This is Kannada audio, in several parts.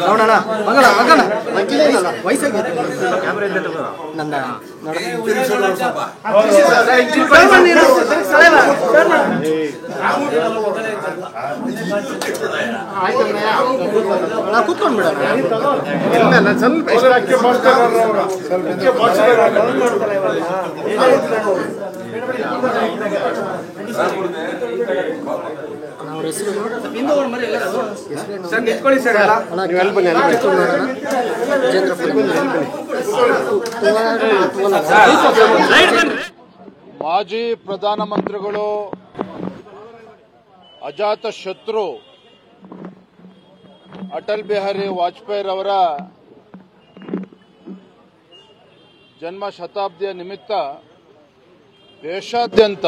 ನೋಡೋಣ ಮಗಳ ಮಗನ ವಯಸ್ಸಾಗಿ ಕೂತ್ಕೊಂಡು ಬಿಡೋಣ ಮಾಜಿ ಪ್ರಧಾನಮಂತ್ರಿಗಳು ಅಜಾತ ಶತ್ರು ಅಟಲ್ ಬಿಹಾರಿ ವಾಜಪೇಯಿರವರ ಜನ್ಮ ಶತಾಬ್ದಿಯ ನಿಮಿತ್ತ ದೇಶಾದ್ಯಂತ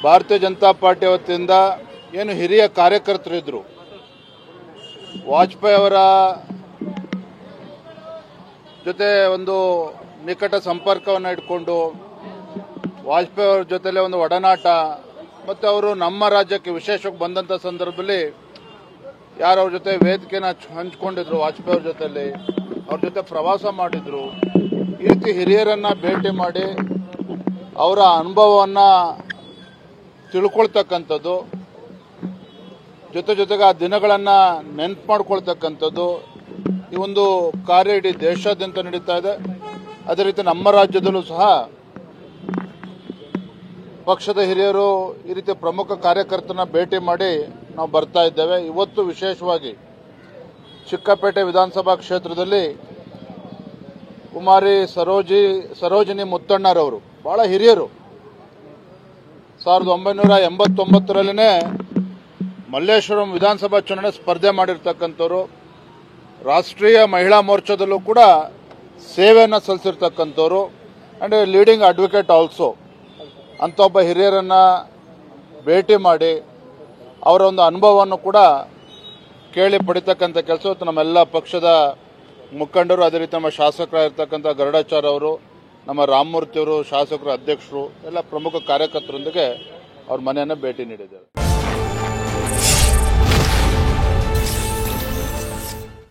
ಭಾರತೀಯ ಜನತಾ ಪಾರ್ಟಿ ವತಿಯಿಂದ ಏನು ಹಿರಿಯ ಕಾರ್ಯಕರ್ತರಿದ್ದರು, ವಾಜಪೇಯಿ ಅವರ ಜೊತೆ ಒಂದು ನಿಕಟ ಸಂಪರ್ಕವನ್ನು ಇಟ್ಕೊಂಡು ವಾಜಪೇಯಿ ಅವರ ಜೊತೆಲೆ ಒಂದು ಒಡನಾಟ ಮತ್ತು ಅವರು ನಮ್ಮ ರಾಜ್ಯಕ್ಕೆ ವಿಶೇಷವಾಗಿ ಬಂದಂಥ ಸಂದರ್ಭದಲ್ಲಿ ಯಾರು ಅವ್ರ ಜೊತೆ ವೇದಿಕೆನ ಹಂಚ್ಕೊಂಡಿದ್ರು, ವಾಜಪೇಯಿ ಅವ್ರ ಜೊತೆಲಿ ಅವ್ರ ಜೊತೆ ಪ್ರವಾಸ ಮಾಡಿದ್ರು. ಈ ರೀತಿ ಹಿರಿಯರನ್ನ ಭೇಟಿ ಮಾಡಿ ಅವರ ಅನುಭವವನ್ನು ತಿಳ್ಕೊಳ್ತಕ್ಕಂಥದ್ದು, ಜೊತೆಗೆ ಆ ದಿನಗಳನ್ನು ನೆನಪು ಮಾಡ್ಕೊಳ್ತಕ್ಕಂಥದ್ದು ಈ ಒಂದು ಕಾರ್ಯ ಇಡೀ ದೇಶಾದ್ಯಂತ ನಡೀತಾ ಇದೆ. ಅದೇ ರೀತಿ ನಮ್ಮ ರಾಜ್ಯದಲ್ಲೂ ಸಹ ಪಕ್ಷದ ಹಿರಿಯರು ಈ ರೀತಿ ಪ್ರಮುಖ ಕಾರ್ಯಕರ್ತರನ್ನ ಭೇಟಿ ಮಾಡಿ ನಾವು ಬರ್ತಾ ಇದ್ದೇವೆ. ಇವತ್ತು ವಿಶೇಷವಾಗಿ ಚಿಕ್ಕಪೇಟೆ ವಿಧಾನಸಭಾ ಕ್ಷೇತ್ರದಲ್ಲಿ ಕುಮಾರಿ ಸರೋಜಿನಿ ಮುತ್ತಣ್ಣರವರು ಬಹಳ ಹಿರಿಯರು. 1989ರಲ್ಲೇ ಮಲ್ಲೇಶ್ವರಂ ವಿಧಾನಸಭಾ ಚುನಾವಣೆ ಸ್ಪರ್ಧೆ ಮಾಡಿರ್ತಕ್ಕಂಥವ್ರು, ರಾಷ್ಟ್ರೀಯ ಮಹಿಳಾ ಮೋರ್ಚಾದಲ್ಲೂ ಕೂಡ ಸೇವೆಯನ್ನು ಸಲ್ಲಿಸಿರ್ತಕ್ಕಂಥವ್ರು ಆ್ಯಂಡ್ ಲೀಡಿಂಗ್ ಅಡ್ವೊಕೇಟ್ ಆಲ್ಸೋ. ಅಂಥ ಒಬ್ಬ ಹಿರಿಯರನ್ನು ಭೇಟಿ ಮಾಡಿ ಅವರ ಒಂದು ಅನುಭವವನ್ನು ಕೂಡ ಕೇಳಿ ಪಡಿತಕ್ಕಂಥ ಕೆಲಸ ಇವತ್ತು ನಮ್ಮೆಲ್ಲ ಪಕ್ಷದ ಮುಖಂಡರು, ಅದೇ ರೀತಿ ನಮ್ಮ ಶಾಸಕರಾಗಿರ್ತಕ್ಕಂಥ ಗರುಡಾಚಾರ್ಯ ಅವರು, ನಮ್ಮ ರಾಮಮೂರ್ತಿಯವರು, ಶಾಸಕರು, ಅಧ್ಯಕ್ಷರು ಎಲ್ಲ ಪ್ರಮುಖ ಕಾರ್ಯಕರ್ತರೊಂದಿಗೆ ಅವ್ರ ಮನೆಯನ್ನು ಭೇಟಿ ನೀಡಿದ್ದಾರೆ.